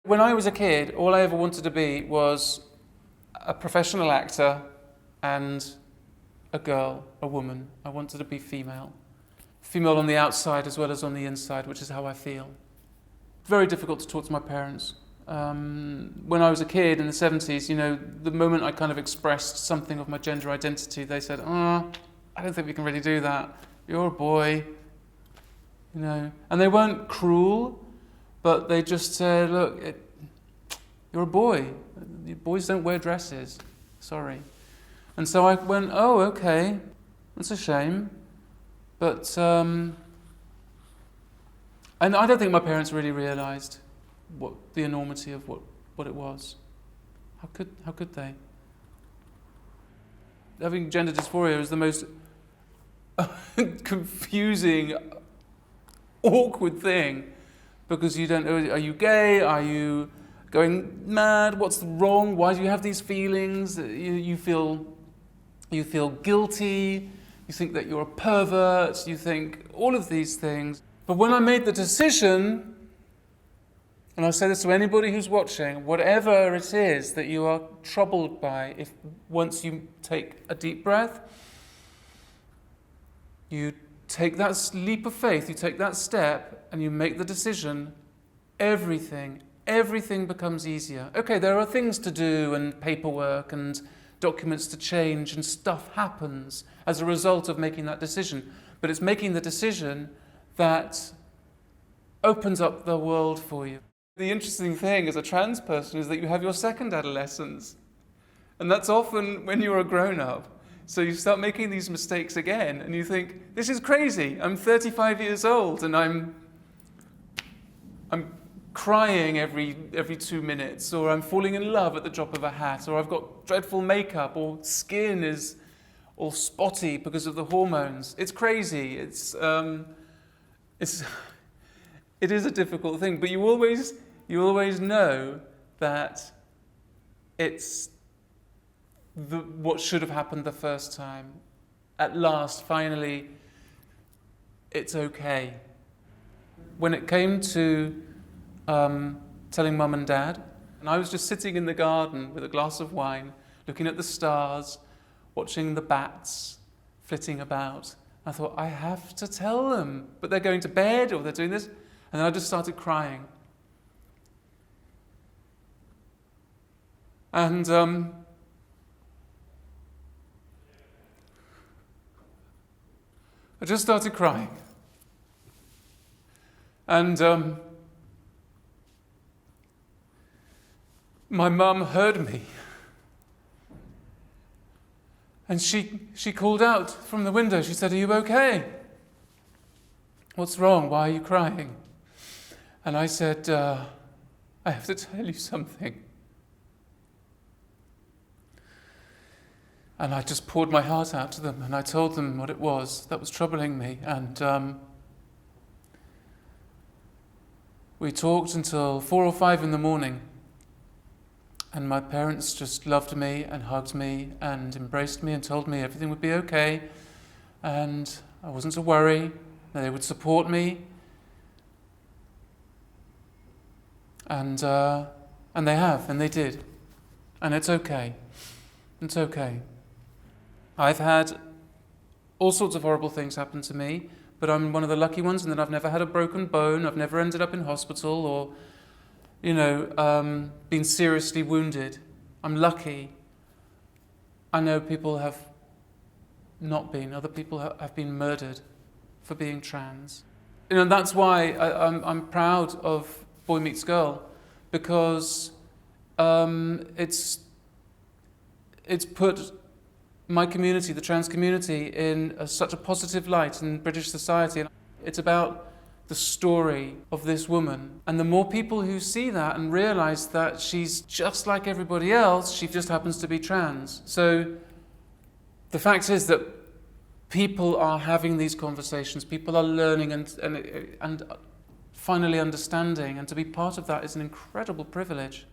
When I was a kid, all I ever wanted to be was a professional actor and a girl, a woman. I wanted to be female. Female on the outside as well as on the inside, which is how I feel. Very difficult to talk to my parents. When I was a kid in the 70s, the moment I kind of expressed something of my gender identity, they said, I don't think we can really do that. You're a boy, And they weren't cruel, but they just said, look, you're a boy. Boys don't wear dresses. Sorry. And so I went, oh, okay, that's a shame. But, and I don't think my parents really realised the enormity of what it was. How could they? Having gender dysphoria is the most confusing, awkward thing, because you don't know, are you gay? Are you going mad? What's wrong? Why do you have these feelings? You feel guilty. You think that you're a pervert. You think all of these things. But when I made the decision, and I say this to anybody who's watching, whatever it is that you are troubled by, if once you take a deep breath, you take that leap of faith, you take that step, and you make the decision, everything becomes easier. Okay, there are things to do and paperwork and documents to change and stuff happens as a result of making that decision. But it's making the decision that opens up the world for you. The interesting thing as a trans person is that you have your second adolescence. And that's often when you're a grown-up. So you start making these mistakes again and you think, this is crazy. I'm 35 years old and I'm crying every 2 minutes, or I'm falling in love at the drop of a hat, or I've got dreadful makeup, or skin is all spotty because of the hormones. It's crazy. It is a difficult thing, but you always know that it's what should have happened the first time. At last, finally, it's okay. When it came to telling Mum and Dad, and I was just sitting in the garden with a glass of wine, looking at the stars, watching the bats flitting about. I thought, I have to tell them, but they're going to bed or they're doing this. And then I just started crying. And I just started crying. And my mum heard me. And she called out from the window. She said, are you okay? What's wrong? Why are you crying? And I said, I have to tell you something. And I just poured my heart out to them, and I told them what it was that was troubling me. And we talked until 4 or 5 in the morning. And my parents just loved me and hugged me and embraced me and told me everything would be okay. And I wasn't to worry. They would support me. And they have, and they did. And it's okay. It's okay. I've had all sorts of horrible things happen to me, but I'm one of the lucky ones in that I've never had a broken bone, I've never ended up in hospital or, been seriously wounded. I'm lucky. I know people have not been. Other people have been murdered for being trans. That's why I'm proud of Boy Meets Girl, because it's put my community, the trans community, in such a positive light in British society. It's about the story of this woman. And the more people who see that and realise that she's just like everybody else, she just happens to be trans. So the fact is that people are having these conversations, people are learning and finally understanding, and to be part of that is an incredible privilege.